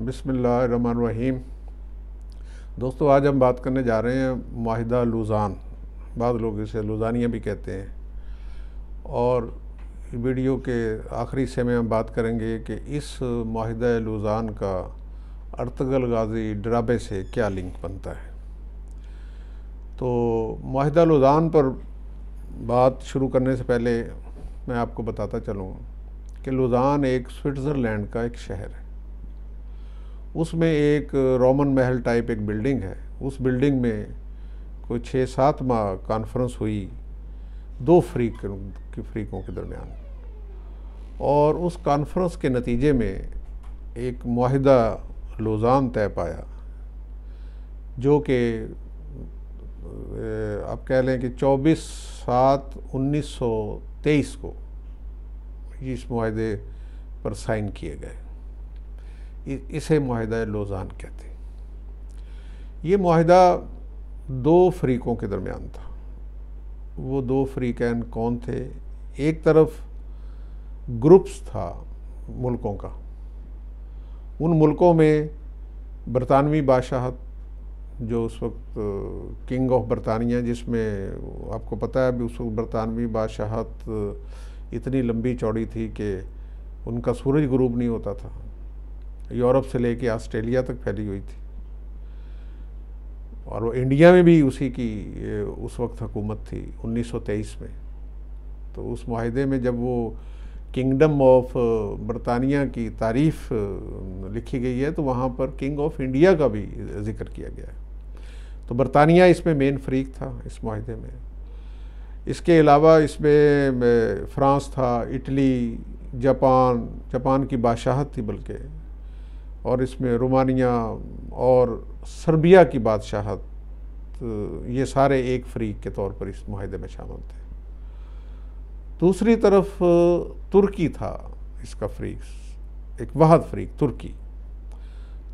बिस्मिल्लाहिर्रहमानिर्रहीम। दोस्तों, आज हम बात करने जा रहे हैं माहिदा लुज़ान। बाद लोग इसे लुज़ानिया भी कहते हैं। और वीडियो के आखिरी हिस्से में हम बात करेंगे कि इस माहिदा लुज़ान का अर्तगल गाज़ी ड्राबे से क्या लिंक बनता है। तो माहिदा लुज़ान पर बात शुरू करने से पहले मैं आपको बताता चलूँ कि लुज़ान एक स्विट्ज़रलैंड का एक शहर है। उसमें एक रोमन महल टाइप एक बिल्डिंग है। उस बिल्डिंग में कोई 6-7 माह कॉन्फ्रेंस हुई दो फ्रीकों के दरमियान, और उस कॉन्फ्रेंस के नतीजे में एक माहिदा लुज़ान तय पाया, जो कि आप कह लें कि 24/7/1923 को इस माहिदे पर साइन किए गए। इसे माहिदा लुज़ान कहते हैं। ये माहिदा दो फ्रीकों के दरमियान था। वो दो फ्रीकैन कौन थे? एक तरफ ग्रुप्स था मुल्कों का। उन मुल्कों में बरतानवी बादशाहत, जो उस वक्त किंग ऑफ बरतानिया, जिसमें आपको पता है अभी उस वक्त बरतानवी बादशाहत इतनी लंबी चौड़ी थी कि उनका सूरज गुरूब नहीं होता था। यूरोप से लेके ऑस्ट्रेलिया तक फैली हुई थी, और वो इंडिया में भी उसी की उस वक्त हुकूमत थी 1923 में। तो उस माहिदे में जब वो किंगडम ऑफ बरतानिया की तारीफ़ लिखी गई है, तो वहाँ पर किंग ऑफ इंडिया का भी जिक्र किया गया है। तो बरतानिया इसमें मेन फ्रीक था इस माहिदे में। इसके अलावा इसमें फ्रांस था, इटली, जापान की बादशाहत थी बल्कि, और इसमें रोमानिया और सर्बिया की बादशाहत, ये सारे एक फ्रीक के तौर पर इस माहिदे में शामिल थे। दूसरी तरफ तुर्की था इसका फ्रीक, एक वाहद फ्रीक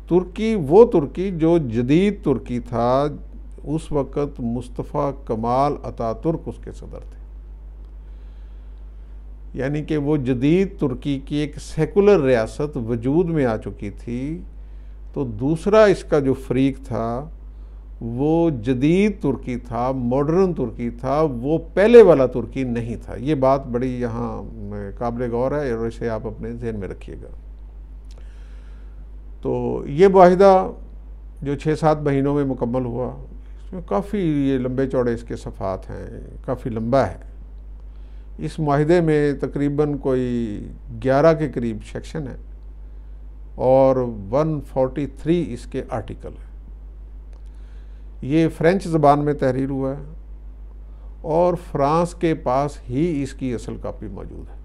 तुर्की वो तुर्की जो जदीद तुर्की था। उस वक़्त मुस्तफ़ा कमाल अतातुर्क उसके सदर थे, यानी कि वो जदीद तुर्की की एक सेकुलर रियासत वजूद में आ चुकी थी। तो दूसरा इसका जो फ्रीक था वो जदीद तुर्की था, मॉडर्न तुर्की था, वो पहले वाला तुर्की नहीं था। ये बात बड़ी यहाँ काबिल गौर है, और इसे आप अपने ज़हन में रखिएगा। तो ये माहिदा जो 6-7 महीनों में मुकम्मल हुआ, इसमें काफ़ी ये लंबे चौड़े इसके सफ़ात हैं, काफ़ी लंबा है। इस माहिदे में तकरीबन कोई 11 के करीब सेक्शन है और 143 इसके आर्टिकल है। ये फ़्रेंच ज़बान में तहरीर हुआ है, और फ़्रांस के पास ही इसकी असल कापी मौजूद है।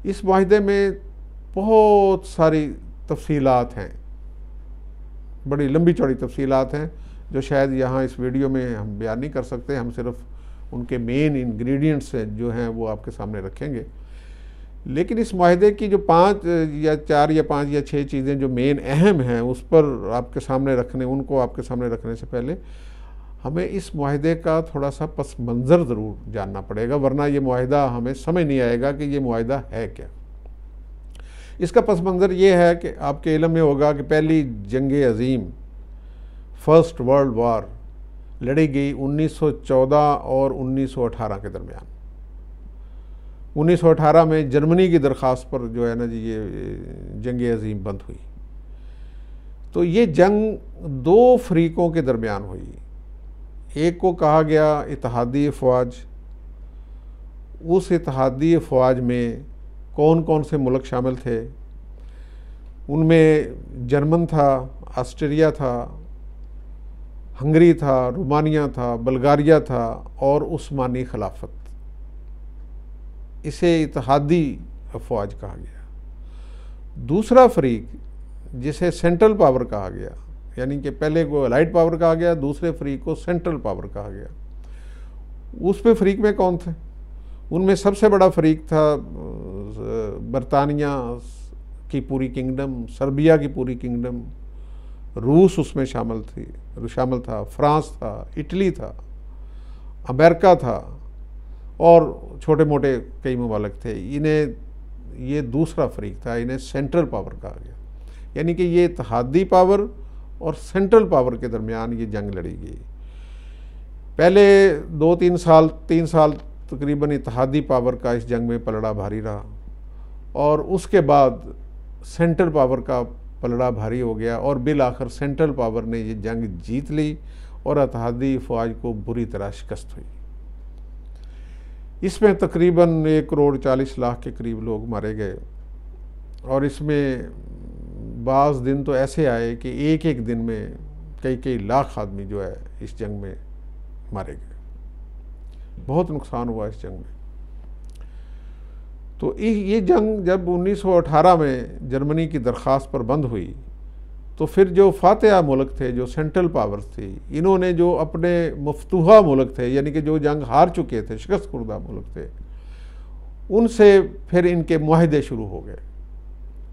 इस माहिदे में बहुत सारी तफसीलात हैं, बड़ी लंबी चौड़ी तफसीलात हैं, जो शायद यहाँ इस वीडियो में हम बयान नहीं कर सकते। हम सिर्फ उनके मेन इंग्रेडिएंट्स जो हैं वो आपके सामने रखेंगे। लेकिन इस माहिदे की जो 5 या 4 या 5 या 6 चीज़ें जो मेन अहम हैं, उस पर उनको आपके सामने रखने से पहले हमें इस माहिदे का थोड़ा सा पस मंज़र ज़रूर जानना पड़ेगा, वरना ये माहिदा हमें समझ नहीं आएगा कि ये माहिदा है क्या। इसका पस मंज़र ये है कि आपके इल्म में होगा कि पहली जंग अज़ीम, फर्स्ट वर्ल्ड वार, लड़ी गई 1914 और 1918 के दरमियान। 1918 में जर्मनी की दरख्वास्त पर जो है ना जी, ये जंग अज़ीम बंद हुई। तो ये जंग दो फ्रीकों के दरमियान हुई। एक को कहा गया इत्तेहादी अफवाज। उस इत्तेहादी अफवाज में कौन कौन से मुल्क शामिल थे? उनमें जर्मन था, ऑस्ट्रिया था, हंगरी था, रोमानिया था, बल्गारिया था, और उस्मानी खिलाफत। इसे इत्तेहादी अफवाज कहा गया। दूसरा फ्रीक, जिसे सेंट्रल पावर कहा गया, यानी कि पहले को अलाइड पावर कहा गया, दूसरे फ्रीक को सेंट्रल पावर कहा गया। उस पे फ्रीक में कौन थे? उनमें सबसे बड़ा फ्रीक था बरतानिया की पूरी किंगडम, सर्बिया की पूरी किंगडम, रूस उसमें शामिल था, फ्रांस था, इटली था, अमेरिका था, और छोटे मोटे कई ममालिक थे। इन्हें ये दूसरा फरीक था, इन्हें सेंट्रल पावर कहा गया। यानी कि ये इत्तेहादी पावर और सेंट्रल पावर के दरमियान ये जंग लड़ी गई। पहले 3 साल तकरीबन इत्तेहादी पावर का इस जंग में पलड़ा भारी रहा, और उसके बाद सेंट्रल पावर का पलड़ा भारी हो गया, और बिल आखिर सेंट्रल पावर ने ये जंग जीत ली और इत्तेहादी फ़ौज को बुरी तरह शिकस्त हुई। इसमें तकरीबन 1,40,00,000 के करीब लोग मारे गए, और इसमें बाज़ दिन तो ऐसे आए कि एक एक दिन में कई लाख आदमी जो है इस जंग में मारे गए। बहुत नुकसान हुआ इस जंग में। तो ये जंग जब 1918 में जर्मनी की दरख्वास्त पर बंद हुई, तो फिर जो फातह मुल्क थे, जो सेंट्रल पावर्स थी, इन्होंने जो अपने मफतूहा मुल्क थे, यानी कि जो जंग हार चुके थे, शिकस्त खुर्दा मुल्क थे, उनसे फिर इनके मुआहदे शुरू हो गए।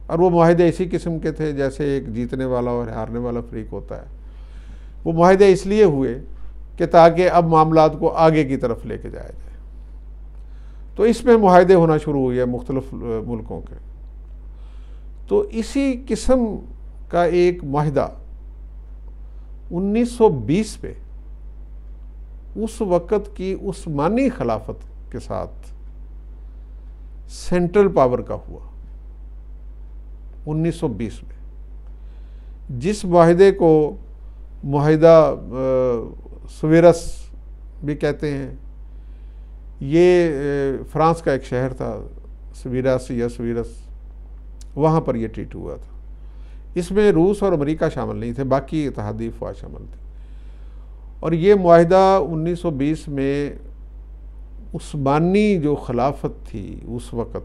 और वो मुआहदे इसी किस्म के थे जैसे एक जीतने वाला और हारने वाला फरीक होता है। वो मुआहदे इसलिए हुए कि ताकि अब मामलात को आगे की तरफ लेके जाया जाए। तो इसमें मुआहदे होना शुरू हुए मुख्तलिफ मुल्कों के। तो इसी किस्म का एक मुआहदा 1920 पे उस वक़्त की उस्मानी खिलाफत के साथ सेंट्रल पावर का हुआ 1920 में, जिस मुआहदे को मुआहदा स्वीरस भी कहते हैं। ये फ्रांस का एक शहर था स्वीरस या स्वीरस, वहाँ पर यह ट्रीट हुआ था। इसमें रूस और अमेरिका शामिल नहीं थे, बाकी इत्तेहादी फ़ौज शामिल थी। और ये मुआहदा 1920 में उस्मानी जो खिलाफत थी उस वक़्त,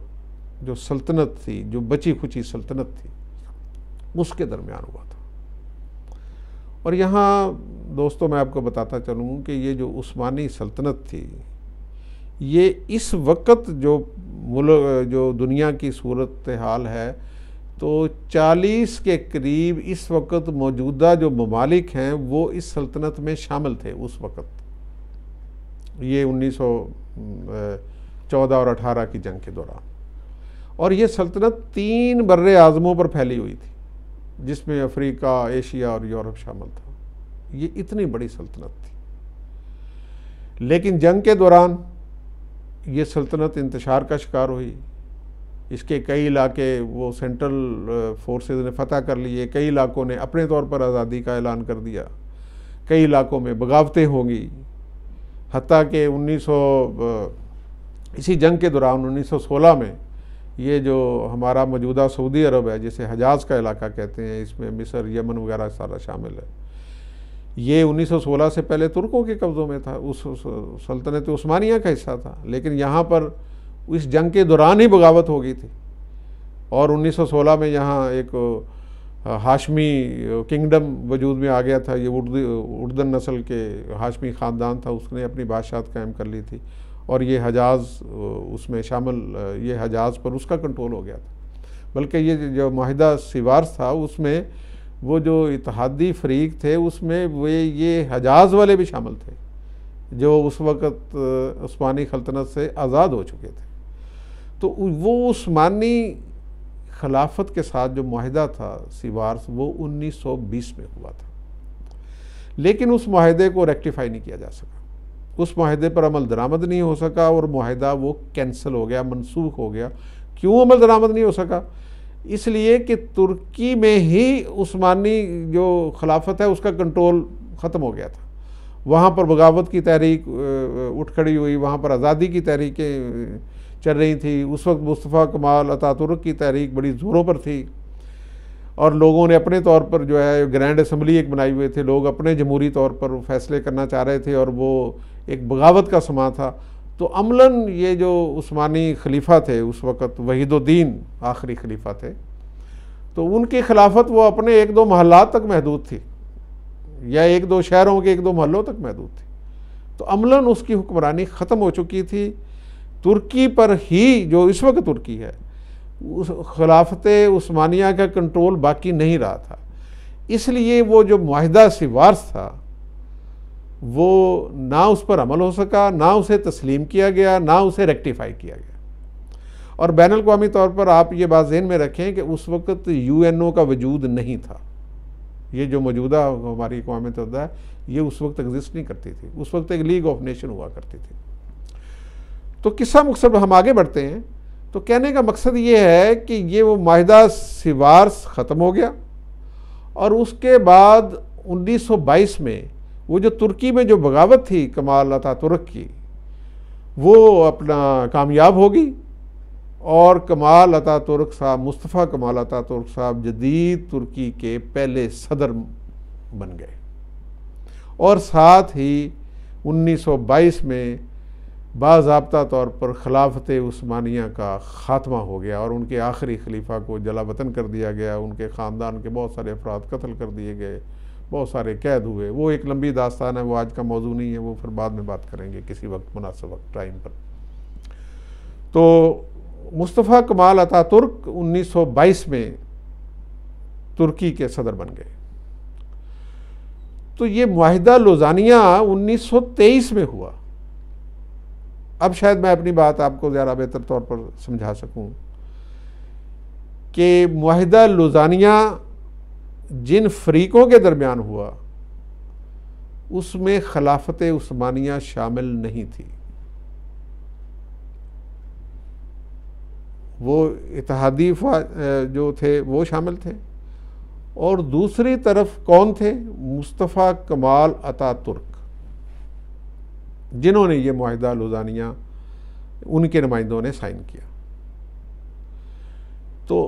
जो सल्तनत थी, जो बची खुची सल्तनत थी, उसके दरमियान हुआ था। और यहाँ दोस्तों मैं आपको बताता चलूँ कि ये जो उस्मानी सल्तनत थी, ये इस वक्त जो दुनिया की सूरत हाल है, तो 40 के करीब इस वक्त मौजूदा जो ममालिक हैं वो इस सल्तनत में शामिल थे उस वक्त। ये 1914 और 18 की जंग के दौरान। और ये सल्तनत 3 बर्रे आज़मों पर फैली हुई थी, जिसमें अफ्रीका, एशिया और यूरोप शामिल था। ये इतनी बड़ी सल्तनत थी। लेकिन जंग के दौरान ये सल्तनत इंतशार का शिकार हुई। इसके कई इलाके वो सेंट्रल फोर्सेस ने फतह कर लिए, कई इलाकों ने अपने तौर पर आज़ादी का ऐलान कर दिया, कई इलाकों में बगावतें होंगी। हत्ता कि इसी जंग के दौरान 1916 में ये जो हमारा मौजूदा सऊदी अरब है, जिसे हजाज का इलाका कहते हैं, इसमें मिस्र, यमन वगैरह सारा शामिल है, ये 1916 से पहले तुर्कों के कब्ज़ों में था, उस सल्तनत उस्मानिया का हिस्सा था। लेकिन यहाँ पर इस जंग के दौरान ही बगावत हो गई थी, और 1916 में यहाँ एक हाशमी किंगडम वजूद में आ गया था। ये उर्दन नस्ल के हाशमी ख़ानदान था, उसने अपनी बादशाहत कायम कर ली थी, और ये हजाज उसमें शामिल, ये हजाज पर उसका कंट्रोल हो गया था। बल्कि ये जो मुआहदा सिवार्स था, उसमें वो जो इत्तेहादी फरीक थे, उसमें वे ये हजाज वाले भी शामिल थे, जो उस वक़्त उस्मानी सल्तनत से आज़ाद हो चुके थे। तो वो उस्मानी खिलाफत के साथ जो मुआहदा था सिवार्स, वो 1920 में हुआ था। लेकिन उस मुआहदे को रेक्टिफाई नहीं किया जा सका, उस मुआहदे पर अमल दरामद नहीं हो सका, और मुआहदा वो कैंसिल हो गया, मनसूख हो गया। क्यों अमल दरामद नहीं हो सका? इसलिए कि तुर्की में ही उस्मानी जो खिलाफत है उसका कंट्रोल ख़त्म हो गया था। वहाँ पर बगावत की तहरीक उठ खड़ी हुई, वहाँ पर आज़ादी की तहरीकें चल रही थी। उस वक्त मुस्तफ़ा कमाल अतातुर्क की तहरीक बड़ी ज़ोरों पर थी, और लोगों ने अपने तौर पर जो है ग्रैंड असम्बली एक बनाए हुए थे, लोग अपने जमहूरी तौर पर फैसले करना चाह रहे थे, और वो एक बगावत का समा था। तो अमलन ये जो उस्मानी खलीफा थे उस वक़्त, वहीदुद्दीन आखिरी खलीफा थे, तो उनकी खिलाफत वो अपने 1-2 महल्लात तक महदूद थी, या 1-2 शहरों के 1-2 महलों तक महदूद थी। तो अमलन उसकी हुक्मरानी ख़त्म हो चुकी थी। तुर्की पर ही, जो इस वक्त तुर्की है, उस खिलाफत उस्मानिया का कंट्रोल बाकी नहीं रहा था। इसलिए वो जो मुआहदा सिवार्स था, वो ना उस पर अमल हो सका, ना उसे तस्लीम किया गया, ना उसे रेक्टिफाई किया गया। और बैनुल-अक़वामी तौर पर आप ये बात ज़हन में रखें कि उस वक्त UNO का वजूद नहीं था। ये जो मौजूदा हमारी अक़वाम मुत्तहिदा है, ये उस वक्त एग्जिस्ट नहीं करती थी। उस वक्त एक लीग ऑफ नेशन हुआ करती थी। तो किस्सा मुख्तसर हम आगे बढ़ते हैं। तो कहने का मकसद ये है कि ये वो माहिदा सिवार्स ख़त्म हो गया और उसके बाद 1922 में वो जो तुर्की में जो बगावत थी कमाल अतातुर्क की, वो अपना कामयाब होगी और कमाल अतातुर्क साहब, मुस्तफ़ा कमाल अतातुर्क साहब जदीद तुर्की के पहले सदर बन गए। और साथ ही 1922 में बाज़ाब्ता तौर पर खिलाफत उस्मानिया का ख़ात्मा हो गया और उनके आखिरी खलीफा को जला वतन कर दिया गया। उनके ख़ानदान के बहुत सारे अफराद कत्ल कर दिए गए, बहुत सारे कैद हुए। वो एक लंबी दास्तान है, वो आज का मौजू नहीं है, वो फिर बाद में बात करेंगे किसी वक्त मुनासिब वक्त टाइम पर। तो मुस्तफ़ा कमाल अतातुर्क 1922 में तुर्की के सदर बन गए। तो ये मुआहिदा लौज़ानिया 1923 में हुआ। अब शायद मैं अपनी बात आपको ज़्यादा बेहतर तौर पर समझा सकूं कि मुआहिदा लौज़ानिया जिन फ़रीक़ों के दरमियान हुआ उसमें खिलाफत उस्मानिया शामिल नहीं थी। वो इत्तेहादी जो थे वो शामिल थे और दूसरी तरफ कौन थे? मुस्तफ़ा कमाल अतातुर्क, जिन्होंने ये मुआहिदा लौज़ानिया उनके नुमाइंदों ने साइन किया। तो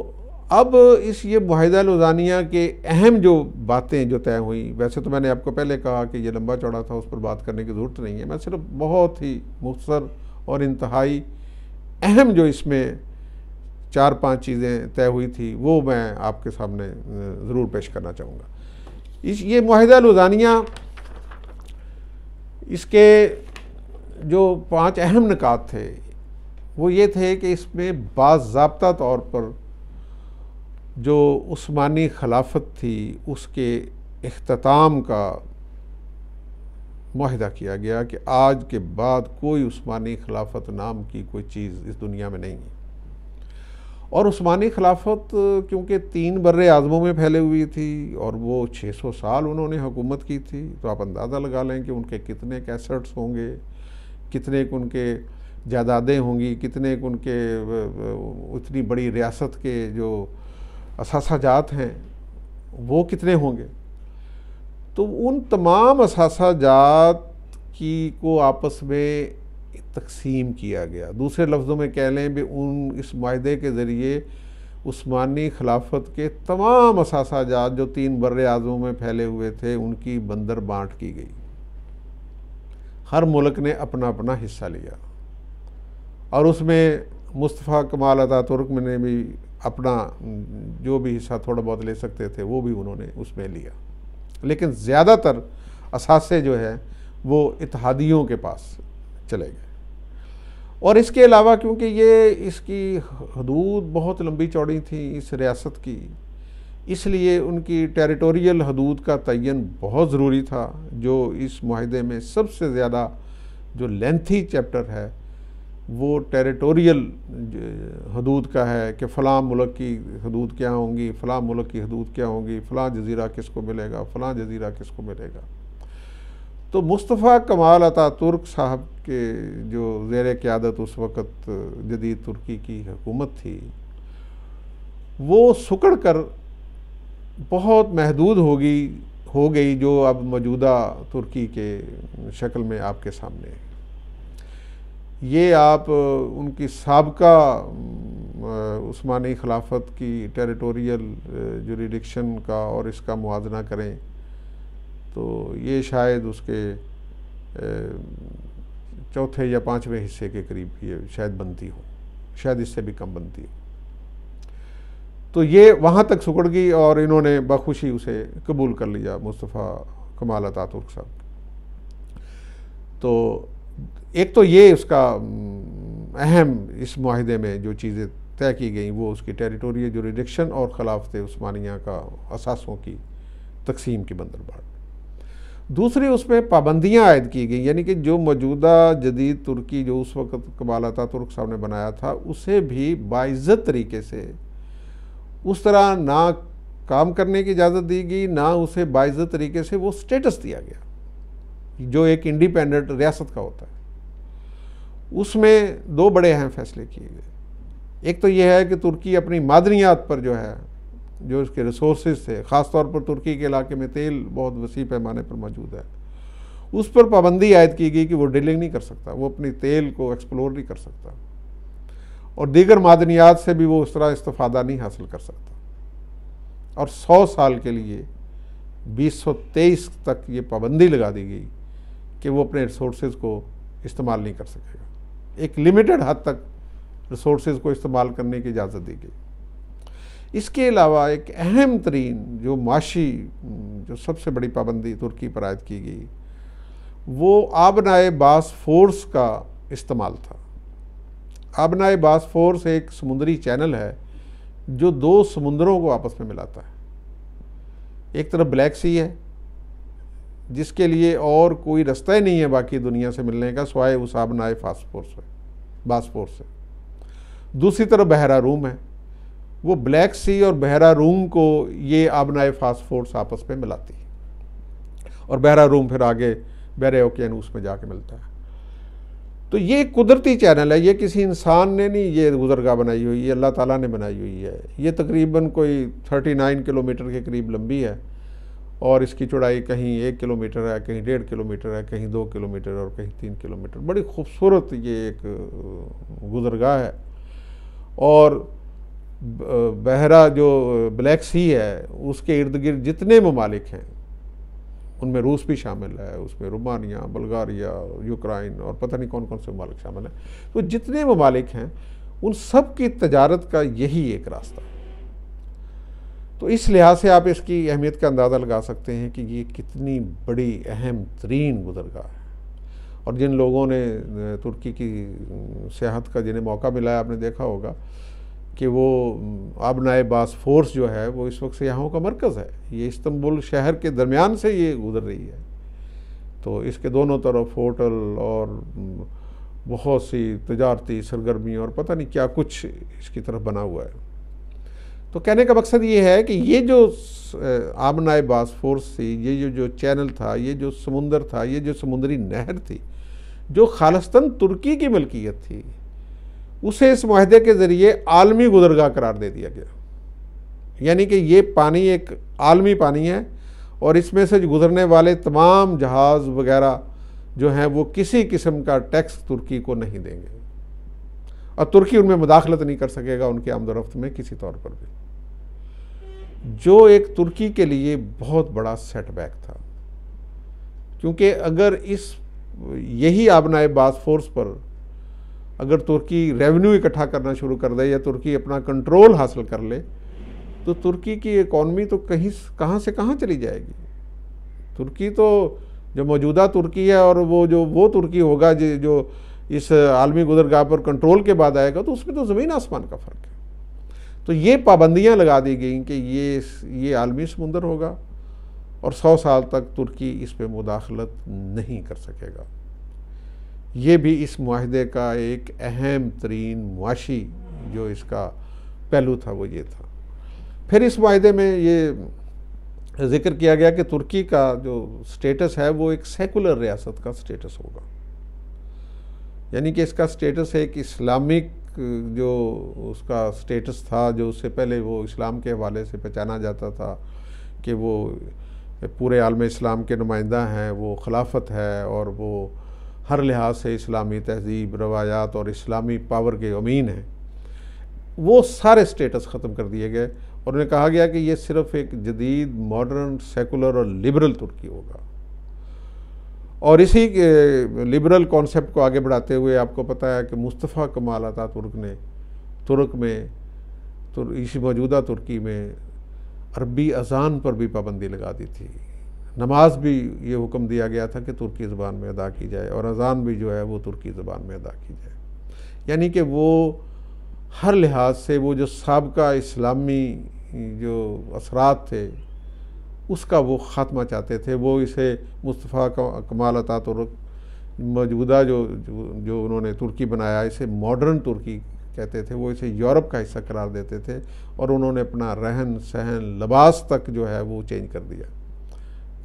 अब इस ये मुआहिदा लौज़ानिया के अहम जो बातें जो तय हुई, वैसे तो मैंने आपको पहले कहा कि ये लंबा चौड़ा था, उस पर बात करने की ज़रूरत नहीं है। मैं सिर्फ बहुत ही मुख्तसर और इंतहाई अहम जो इसमें 4-5 चीज़ें तय हुई थी वो मैं आपके सामने ज़रूर पेश करना चाहूँगा। ये मुआहिदा लौज़ानिया, इसके जो 5 अहम निकात थे वो ये थे कि इसमें बाज़ाब्ता तौर पर जो उस्मानी खिलाफत थी उसके इख्तिताम का मुआहिदा किया गया कि आज के बाद कोई उस्मानी खिलाफत नाम की कोई चीज़ इस दुनिया में नहीं है। और उस्मानी खिलाफत क्योंकि 3 बर्रे आज़मों में फैले हुई थी और वो 600 साल उन्होंने हुकूमत की थी, तो आप अंदाज़ा लगा लें कि उनके कितने कैसेट्स होंगे, कितने उनके जायदादें होंगी, कितने उनके उतनी बड़ी रियासत के जो असासाजात हैं वो कितने होंगे। तो उन तमाम असासाजात की को आपस में तकसीम किया गया। दूसरे लफ्ज़ों में कह लें भी इस मुआहिदे के ज़रिए उस्मानी खिलाफत के तमाम असासाजात जो 3 बर्रे आज़मों में फैले हुए थे उनकी बंदर बाँट की गई। हर मुल्क ने अपना अपना हिस्सा लिया और उसमें मुस्तफ़ा कमाल अतातुर्क ने भी अपना जो भी हिस्सा थोड़ा बहुत ले सकते थे वो भी उन्होंने उसमें लिया। लेकिन ज़्यादातर असासे जो है वो इत्तेहादियों के पास चले गए। और इसके अलावा क्योंकि ये इसकी हदूद बहुत लंबी चौड़ी थी इस रियासत की, इसलिए उनकी टेरिटोरियल हदूद का तयन बहुत ज़रूरी था। जो इस मुआहिदे में सबसे ज़्यादा जो लेंथी चैप्टर है वो टेरिटोरियल हदूद का है कि फ़लाँ मुल्क की हदूद क्या होंगी, फ़लाँ मुल्क की हदूद क्या होंगी, फ़लाँ जज़ीरा किसको मिलेगा, फ़लाँ जज़ीरा किसको मिलेगा। तो मुस्तफ़ा कमाल अतातुर्क साहब के जो ज़ेर क़यादत उस वक़्त जदीद तुर्की की हुकूमत थी वो सुकड़ कर बहुत महदूद हो गई जो अब मौजूदा तुर्की के शक्ल में आपके सामने है। ये आप उनकी साबका उस्मानी खिलाफत की टेरिटोरियल जुरिडिक्शन का और इसका मुआवजा करें तो ये शायद उसके चौथे या 5वें हिस्से के करीब ये शायद बनती हो, शायद इससे भी कम बनती हो। तो ये वहाँ तक सुकड़ गई और इन्होंने बखुशी उसे कबूल कर लिया मुस्तफ़ा कमाल अतातुर्क साहब। तो एक तो ये उसका अहम इस मुआहिदे में जो चीज़ें तय की गई वो उसकी टेरिटोरियल जुरिडिक्शन और खिलाफत उस्मानिया का असासों की तकसीम की बंदरबांट। दूसरी उसमें पाबंदियां आयद की गई, यानी कि जो मौजूदा जदीद तुर्की जो उस वक्त कमाल अतातुर्क साहब ने बनाया था उसे भी बाइज्जत तरीके से उस तरह ना काम करने की इजाज़त दी गई, ना उसे बाइज्जत तरीके से वो स्टेटस दिया गया जो एक इंडिपेंडेंट रियासत का होता है। उसमें दो बड़े अहम फैसले किए गए। एक तो यह है कि तुर्की अपनी मादनियात पर जो है, जो उसके रिसोर्सेज थे, ख़ास तौर पर तुर्की के इलाके में तेल बहुत वसी पैमाने पर मौजूद है, उस पर पाबंदी आयद की गई कि वो ड्रिलिंग नहीं कर सकता, वो अपनी तेल को एक्सप्लोर नहीं कर सकता और दीगर मादनियात से भी वो उस तरह इस्तिफादा नहीं हासिल कर सकता। और 100 साल के लिए 2023 तक ये पाबंदी लगा दी गई कि वो अपने रिसोर्सेज को इस्तेमाल नहीं कर सकेगा। एक लिमिटेड हद तक रिसोर्सेज को इस्तेमाल करने की इजाज़त दी गई। इसके अलावा एक अहम तरीन जो माशी जो सबसे बड़ी पाबंदी तुर्की पर आयद की गई वो आबनाए बासफोर्स का इस्तेमाल था। आबनाए बासफोर्स एक समुद्री चैनल है जो दो समुंदरों को आपस में मिलाता है। एक तरफ ब्लैक सी है जिसके लिए और कोई रास्ता ही नहीं है बाकी दुनिया से मिलने का सिवाय उस आबनाए बासफोर्स से। दूसरी तरफ बहरा रूम है, वो ब्लैक सी और बहरा रूम को ये आबनाए बासफोर्स आपस में मिलाती है और बहरा रूम फिर आगे बहरे ओकियानूस में जाके मिलता है। तो ये कुदरती चैनल है, ये किसी इंसान ने नहीं ये गुज़रगाह बनाई हुई है, अल्लाह ताला ने बनाई हुई है। ये तकरीबन कोई 39 किलोमीटर के करीब लंबी है और इसकी चौड़ाई कहीं 1 किलोमीटर है, कहीं 1.5 किलोमीटर है, कहीं 2 किलोमीटर और कहीं 3 किलोमीटर। बड़ी खूबसूरत ये एक गुज़रगाह है। और बहरा जो ब्लैक सी है उसके इर्द गिर्द जितने ममालिक हैं उनमें रूस भी शामिल है, उसमें रोमानिया, बुल्गारिया, यूक्रेन और पता नहीं कौन कौन से ममालिक शामिल हैं। तो जितने ममालिक हैं उन सब की तजारत का यही एक रास्ता है। तो इस लिहाज से आप इसकी अहमियत का अंदाज़ा लगा सकते हैं कि ये कितनी बड़ी अहम तरीन गुज़रगाह है। और जिन लोगों ने तुर्की की सियाहत का जिन्हें मौका मिला है, आपने देखा होगा कि वो आबनाए बासफोर्स जो है वो इस वक्त सियाहों का मरकज़ है। ये इस्तांबुल शहर के दरमियान से ये गुज़र रही है। तो इसके दोनों तरफ होटल और बहुत सी तजारती सरगर्मी और पता नहीं क्या कुछ इसकी तरफ बना हुआ है। तो कहने का मकसद ये है कि ये जो आबनाए बासफोर्स थी, ये जो चैनल था, ये जो समुंदर था, ये जो समुद्री नहर थी जो खालिस्तान तुर्की की मलकियत थी, उसे इस मुआहदे के ज़रिए आलमी गुज़रगाह करार दे दिया गया। यानी कि ये पानी एक आलमी पानी है और इसमें से गुज़रने वाले तमाम जहाज़ वगैरह जो हैं वो किसी किस्म का टैक्स तुर्की को नहीं देंगे और तुर्की उनमें मुदाखलत नहीं कर सकेगा उनकी आमदोरफ्त में किसी तौर पर भी, जो एक तुर्की के लिए बहुत बड़ा सेटबैक था। क्योंकि अगर यही आबनाए बासफोर्स पर अगर तुर्की रेवेन्यू इकट्ठा करना शुरू कर दे या तुर्की अपना कंट्रोल हासिल कर ले तो तुर्की की इकॉनमी तो कहाँ से कहाँ चली जाएगी। तुर्की तो जो मौजूदा तुर्की है और वो तुर्की होगा जो इस आलमी गुज़रगाह पर कंट्रोल के बाद आएगा तो उसमें तो ज़मीन आसमान का फ़र्क है। तो ये पाबंदियाँ लगा दी गई कि ये आलमी समुंदर होगा और 100 साल तक तुर्की इस पर मुदाखलत नहीं कर सकेगा। ये भी इस मुआहदे का एक अहम तरीन मुआशी जो इसका पहलू था वो ये था। फिर इस मुआहदे में ये ज़िक्र किया गया कि तुर्की का जो स्टेटस है वो एक सेकुलर रियासत का स्टेटस होगा, यानी कि इसका स्टेटस एक इस्लामिक जो उसका स्टेटस था, जो उससे पहले वो इस्लाम के हवाले से पहचाना जाता था कि वो पूरे आलम इस्लाम के नुमाइंदा हैं, वो खिलाफत है और वो हर लिहाज से इस्लामी तहज़ीब, रवायात और इस्लामी पावर के अमीन हैं, वो सारे स्टेटस ख़त्म कर दिए गए और उन्हें कहा गया कि ये सिर्फ़ एक जदीद मॉडर्न सेकुलर और लिबरल तुर्की होगा। और इसी लिबरल कॉन्सेप्ट को आगे बढ़ाते हुए आपको पता है कि मुस्तफ़ा कमाल अतातुर्क ने तुर्क में इसी मौजूदा तुर्की में अरबी अज़ान पर भी पाबंदी लगा दी थी। नमाज भी ये हुक्म दिया गया था कि तुर्की ज़बान में अदा की जाए और अज़ान भी जो है वो तुर्की ज़बान में अदा की जाए। यानी कि वो हर लिहाज से वो जो साबका इस्लामी जो असरात थे उसका वो ख़ात्मा चाहते थे। वो इसे मुस्तफ़ा कमाल अतातुर्क मौजूदा जो उन्होंने तुर्की बनाया, इसे मॉडर्न तुर्की कहते थे। वो इसे यूरोप का हिस्सा करार देते थे और उन्होंने अपना रहन सहन, लिबास तक जो है वो चेंज कर दिया।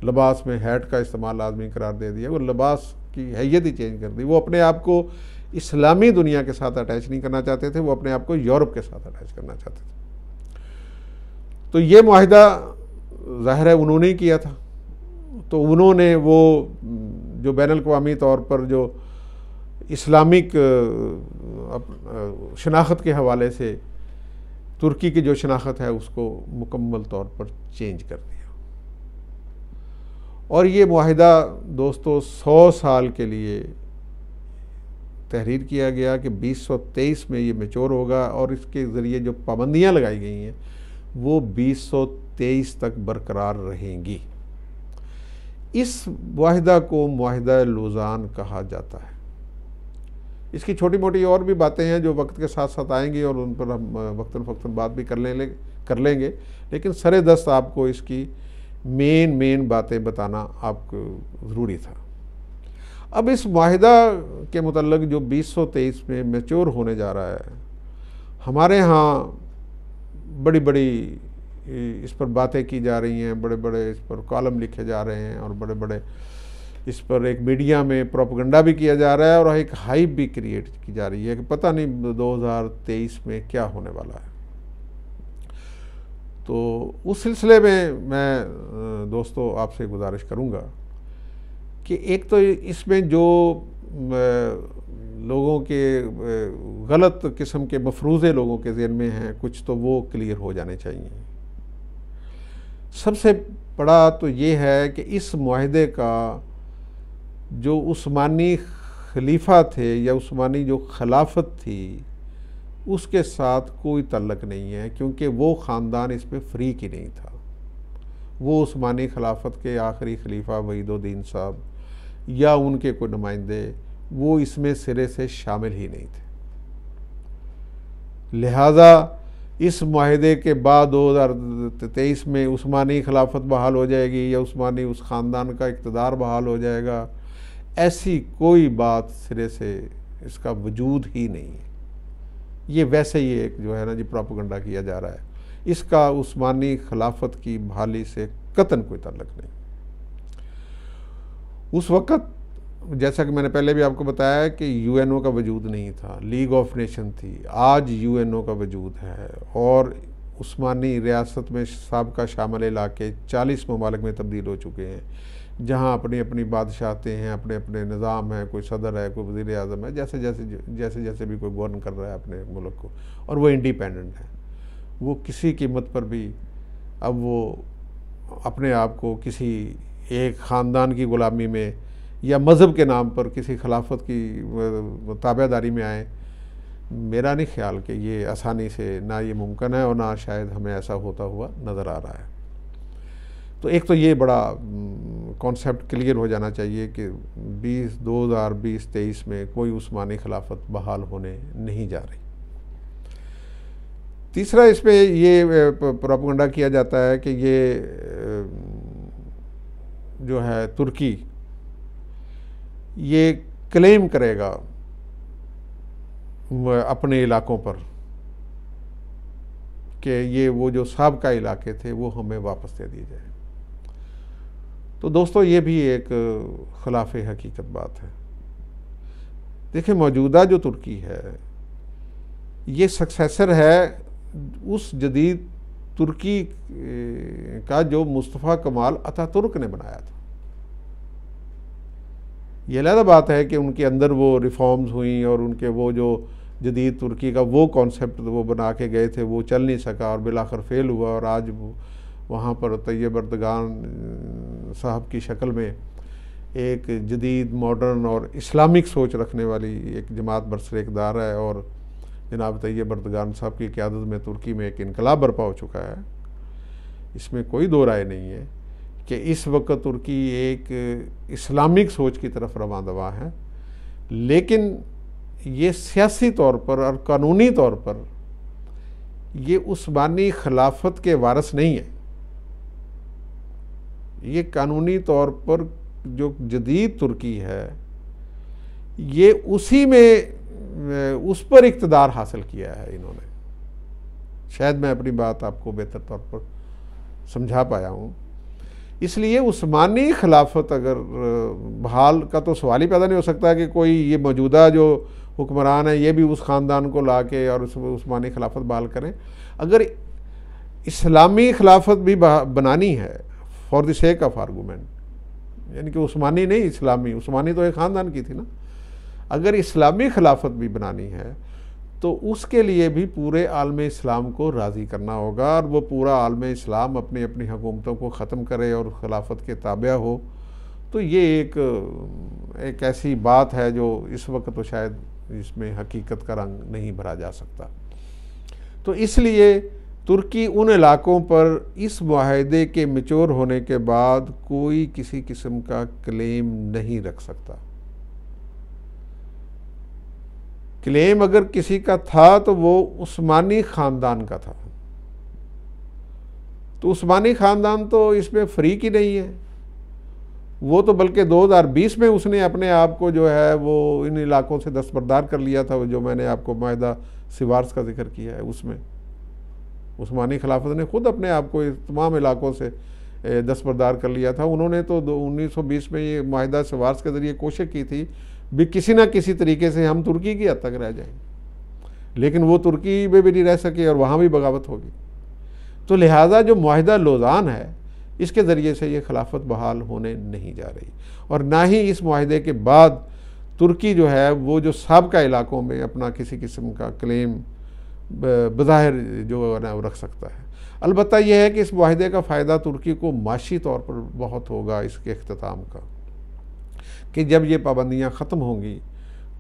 लिबास में हैट का इस्तेमाल लाजमी करार दे दिया, वो लिबास की हैयत ही चेंज कर दी। वो अपने आप को इस्लामी दुनिया के साथ अटैच नहीं करना चाहते थे, वो अपने आप को यूरोप के साथ अटैच करना चाहते थे। तो ये मुआहिदा ज़ाहिर है उन्होंने ही किया था। तो उन्होंने वो जो बैनुल-अक़वामी तौर पर जो इस्लामिक शनाख्त के हवाले से तुर्की की जो शनाख्त है उसको मुकम्मल तौर पर चेंज कर दिया। और ये मुआहिदा दोस्तों 100 साल के लिए तहरीर किया गया कि 2023 में ये मैच्योर होगा और इसके ज़रिए जो पाबंदियाँ लगाई गई हैं वो 2023 तक बरकरार रहेंगी। इस मुआहिदा को मुआहिदा लौज़ान कहा जाता है। इसकी छोटी मोटी और भी बातें हैं जो वक्त के साथ साथ आएंगी और उन पर हम वक्तन फ़क्तन बात भी कर लेंगे, लेकिन सरे दस्त आपको इसकी मेन बातें बताना आपको ज़रूरी था। अब इस मुआहिदा के मुतल्लिक़ जो 2023 में मैच्योर होने जा रहा है, हमारे यहाँ बड़ी बड़ी इस पर बातें की जा रही हैं, बड़े बड़े इस पर कॉलम लिखे जा रहे हैं और बड़े बड़े इस पर एक मीडिया में प्रोपेगेंडा भी किया जा रहा है और एक हाइप भी क्रिएट की जा रही है कि पता नहीं 2023 में क्या होने वाला है। तो उस सिलसिले में मैं दोस्तों आपसे गुजारिश करूंगा कि एक तो इसमें जो लोगों के गलत किस्म के मफरूज़े लोगों के ज़हन में हैं कुछ, तो वो क्लियर हो जाने चाहिए। सबसे बड़ा तो ये है कि इस मुआहिदे का जो उस्मानी खलीफा थे या उस्मानी जो खिलाफत थी उसके साथ कोई तल्लक नहीं है, क्योंकि वो ख़ानदान इस पर फ़रीक ही नहीं था। वो उस्मानी खिलाफत के आखिरी खलीफा वहीदुद्दीन साहब या उनके कोई नुमाइंदे वो इसमें सिरे से शामिल ही नहीं थे। लिहाजा इस मुआहिदे के बाद 2023 में उस्मानी खिलाफत बहाल हो जाएगी या उस्मानी उस ख़ानदान का इक़्तिदार बहाल हो जाएगा, ऐसी कोई बात सिरे से इसका वजूद ही नहीं है। ये वैसे ही एक जो है ना जी प्रोपेगेंडा किया जा रहा है, इसका उस्मानी खिलाफत की बहाली से कतन कोई ताल्लुक नहीं। उस वक़्त जैसा कि मैंने पहले भी आपको बताया कि यूएनओ का वजूद नहीं था, लीग ऑफ नेशन थी। आज यूएनओ का वजूद है और उस्मानी रियासत में साबका शामिल इलाके 40 ममालिक में तब्दील हो चुके हैं, जहाँ अपनी अपनी बादशाहतें हैं, अपने अपने निज़ाम हैं, कोई सदर है, कोई वज़ीर आज़म है, जैसे भी कोई गवर्न कर रहा है अपने मुल्क को, और वो इंडिपेंडेंट है। वो किसी कीमत पर भी अब वो अपने आप को किसी एक ख़ानदान की ग़ुलामी में या मज़हब के नाम पर किसी खिलाफत की ताबेदारी में आए, मेरा नहीं ख्याल कि ये आसानी से ना ये मुमकिन है और ना शायद हमें ऐसा होता हुआ नज़र आ रहा है। तो एक तो ये बड़ा कॉन्सेप्ट क्लियर हो जाना चाहिए कि 2023 में कोई उस्मानी खिलाफत बहाल होने नहीं जा रही। तीसरा इसमें ये प्रोपेगेंडा किया जाता है कि ये जो है तुर्की ये क्लेम करेगा अपने इलाकों पर कि ये वो जो साबका इलाके थे वो हमें वापस दे दिए जाए। तो दोस्तों ये भी एक खिलाफ हकीकत बात है। देखिए, मौजूदा जो तुर्की है ये सक्सेसर है उस जदीद तुर्की का जो मुस्तफ़ा कमाल अतातुर्क ने बनाया था। ये अलग बात है कि उनके अंदर वो रिफॉर्म्स हुई और उनके वो जो जदीद तुर्की का वो कॉन्सेप्ट वो बना के गए थे वो चल नहीं सका और बिलाखिर फेल हुआ और आज वहाँ पर तैयब एर्दोगान साहब की शक्ल में एक जदीद मॉडर्न और इस्लामिक सोच रखने वाली एक जमात बरसर इक़्तिदार है और जनाब तैयब एर्दोगान साहब की क़यादत में तुर्की में एक इनकलाब बर्पा हो चुका है। इसमें कोई दो राय नहीं है कि इस वक्त तुर्की एक इस्लामिक सोच की तरफ रवां दवा है, लेकिन ये सियासी तौर पर और कानूनी तौर पर ये उस्मानी खिलाफत के वारिस नहीं है। ये कानूनी तौर पर जो जदीद तुर्की है ये उसी में उस पर इक़्तिदार हासिल किया है इन्होंने। शायद मैं अपनी बात आपको बेहतर तौर पर समझा पाया हूँ। इसलिए उस्मानी खिलाफत अगर बहाल का तो सवाल ही पैदा नहीं हो सकता कि कोई ये मौजूदा जो हुक्मरान है ये भी उस ख़ानदान को ला के और उस्मानी खिलाफत बहाल करें। अगर इस्लामी खिलाफत भी बनानी है for the sake of argument, यानी कि उस्मानी नहीं इस्लामी, उस्मानी तो एक ख़ानदान की थी ना, अगर इस्लामी खिलाफत भी बनानी है तो उसके लिए भी पूरे आलम इस्लाम को राज़ी करना होगा और वो पूरा आलम इस्लाम अपनी अपनी हुकूमतों को ख़त्म करे और खिलाफत के ताबिया हो। तो ये एक ऐसी बात है जो इस वक्त तो शायद इसमें हकीकत का रंग नहीं भरा जा सकता। तो इसलिए तुर्की उन इलाक़ों पर इस मुआहदे के मैच्योर होने के बाद कोई किसी किस्म का क्लेम नहीं रख सकता। क्लेम अगर किसी का था तो वो उस्मानी ख़ानदान का था। तो उस्मानी ख़ानदान तो इसमें फ्रीक ही नहीं है, वो तो बल्कि 2020 में उसने अपने आप को जो है वो इन इलाक़ों से दस्तबरदार कर लिया था। जो मैंने आपको माहिदा सिवार्स का जिक्र किया है उसमें उस्मानी खिलाफत ने खुद अपने आप को तमाम इलाक़ों से दस्तबरदार कर लिया था। उन्होंने तो 1920 में ये माहिदा सिवार्स के ज़रिए कोशिश की थी भी किसी ना किसी तरीके से हम तुर्की की हद तक रह जाएंगे, लेकिन वो तुर्की में भी नहीं रह सके और वहाँ भी बगावत होगी। तो लिहाजा जो मुआहिदा लौज़ान है इसके ज़रिए से ये खिलाफत बहाल होने नहीं जा रही, और ना ही इस मुआहिदे के बाद तुर्की जो है वो जो साबका इलाक़ों में अपना किसी किस्म का क्लेम बज़ाहिर जो है ना वो रख सकता है। अलबत्ता यह है कि इस मुआहिदे का फ़ायदा तुर्की को माशी तौर पर बहुत होगा इसके इख्तिताम का, कि जब ये पाबंदियाँ ख़त्म होंगी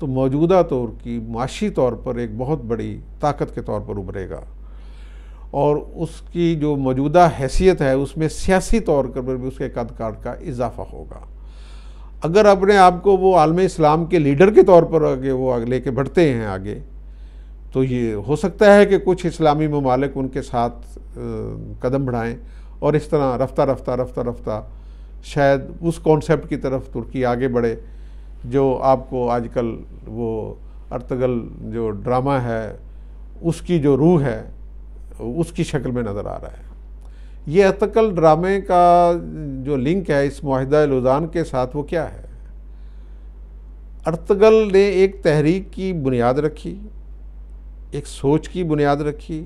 तो मौजूदा तुर्की माशी तौर पर एक बहुत बड़ी ताकत के तौर पर उभरेगा और उसकी जो मौजूदा हैसियत है उसमें सियासी तौर पर भी उसके कद काट का इजाफ़ा होगा। अगर अपने आप को वो आलम इस्लाम के लीडर के तौर पर आगे वो लेके बढ़ते हैं आगे, तो ये हो सकता है कि कुछ इस्लामी ममालिक उनके साथ कदम बढ़ाएं और इस तरह रफ्ता रफ्ता शायद उस कॉन्सेप्ट की तरफ तुर्की आगे बढ़े जो आपको आजकल वो अर्तगल जो ड्रामा है उसकी जो रूह है उसकी शक्ल में नज़र आ रहा है। ये अर्तगल ड्रामे का जो लिंक है इस मुआहिदा लौज़ान के साथ वो क्या है? अर्तगल ने एक तहरीक की बुनियाद रखी, एक सोच की बुनियाद रखी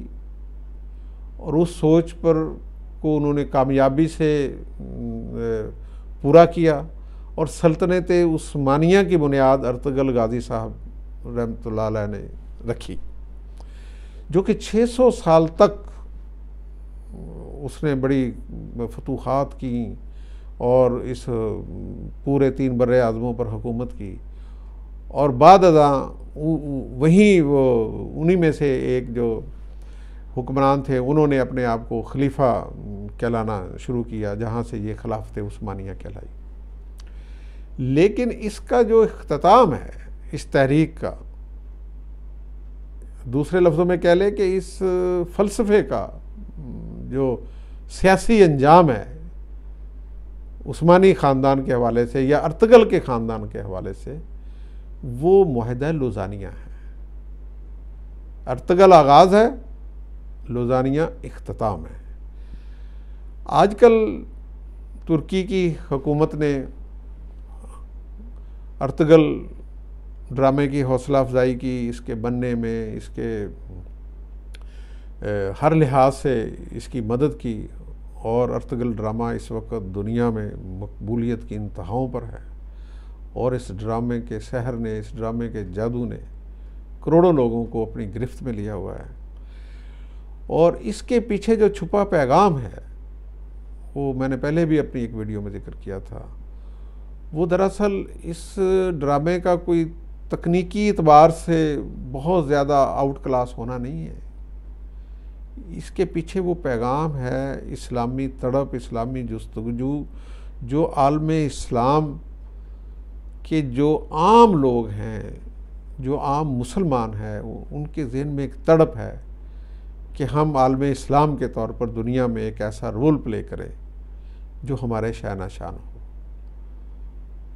और उस सोच पर को उन्होंने कामयाबी से पूरा किया और सल्तनत उस्मानिया की बुनियाद अर्तगल गाज़ी साहब रहमतुल्लाह अलैह ने रखी, जो कि 600 साल तक उसने बड़ी फतूहात की और इस पूरे 3 बर्रे आज़मों पर हुकूमत की और बाद अज़ां वहीं वो उन्हीं में से एक जो हुक्मरान थे उन्होंने अपने आप को खलीफा कहलाना शुरू किया, जहाँ से ये खिलाफत उस्मानिया कहलाई। लेकिन इसका जो इख्तिताम है इस तहरीक का, दूसरे लफ्ज़ों में कह लें कि इस फ़लसफ़े का जो सियासी अंजाम है उस्मानी ख़ानदान के हवाले से या अर्तगल के ख़ानदान के हवाले से, वो मुआहिदा लौज़ानिया है। अर्तगल आगाज़ है, लौज़ानिया इख्तिताम है। आजकल तुर्की की हुकूमत ने अर्तगल ड्रामे की हौसला अफजाई की, इसके बनने में इसके हर लिहाज से इसकी मदद की और अर्तगल ड्रामा इस वक्त दुनिया में मकबूलियत की इंतहाओं पर है और इस ड्रामे के सहर ने, इस ड्रामे के जादू ने करोड़ों लोगों को अपनी गिरफ्त में लिया हुआ है। और इसके पीछे जो छुपा पैगाम है वो मैंने पहले भी अपनी एक वीडियो में जिक्र किया था। वो दरअसल इस ड्रामे का कोई तकनीकी एतबार से बहुत ज़्यादा आउट क्लास होना नहीं है। इसके पीछे वो पैगाम है इस्लामी तड़प, इस्लामी जुस्तजू, जो आलम इस्लाम के जो आम लोग हैं, जो आम मुसलमान हैं, उनके ज़हन में एक तड़प है कि हम आलम इस्लाम के तौर पर दुनिया में एक ऐसा रोल प्ले करें जो हमारे शान शान हो।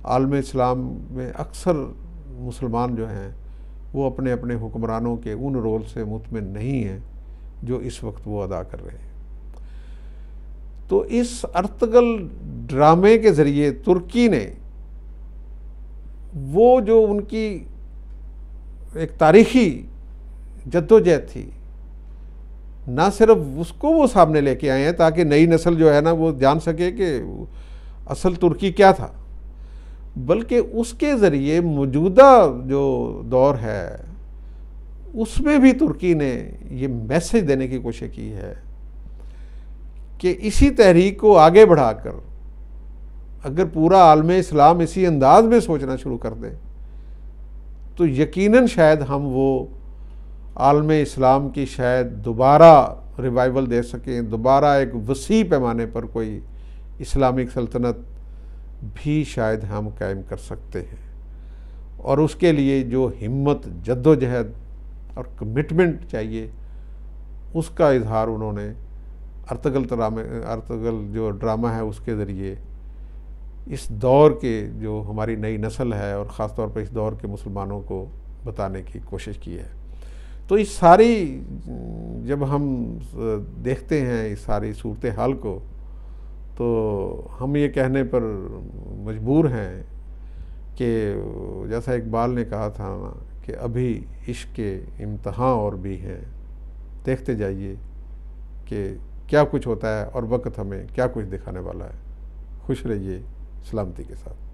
आलम इस्लाम में अक्सर मुसलमान जो हैं वो अपने अपने हुक्मरानों के उन रोल से मुतमिन नहीं हैं जो इस वक्त वो अदा कर रहे हैं। तो इस अर्तगल ड्रामे के ज़रिए तुर्की ने वो जो उनकी एक तारीखी जद्दोजहद थी, ना सिर्फ उसको वो सामने लेके आए हैं ताकि नई नस्ल जो है ना वो जान सके कि असल तुर्की क्या था, बल्कि उसके ज़रिए मौजूदा जो दौर है उसमें भी तुर्की ने ये मैसेज देने की कोशिश की है कि इसी तहरीक को आगे बढ़ाकर अगर पूरा आलम इस्लाम इसी अंदाज में सोचना शुरू कर दे तो यकीनन शायद हम वो आलम इस्लाम की शायद दोबारा रिवाइवल दे सकें, दोबारा एक वसी पैमाने पर कोई इस्लामिक सल्तनत भी शायद हम कायम कर सकते हैं। और उसके लिए जो हिम्मत, जद्दोजहद और कमिटमेंट चाहिए उसका इजहार उन्होंने अर्तगल जो ड्रामा है उसके ज़रिए इस दौर के जो हमारी नई नस्ल है और ख़ास तौर पर इस दौर के मुसलमानों को बताने की कोशिश की है। तो इस सारी जब हम देखते हैं इस सारी सूरत हाल को तो हम ये कहने पर मजबूर हैं कि जैसा इकबाल ने कहा था ना कि अभी इश्क के इम्तहान और भी हैं, देखते जाइए कि क्या कुछ होता है और वक्त हमें क्या कुछ दिखाने वाला है। खुश रहिए सलामती के साथ।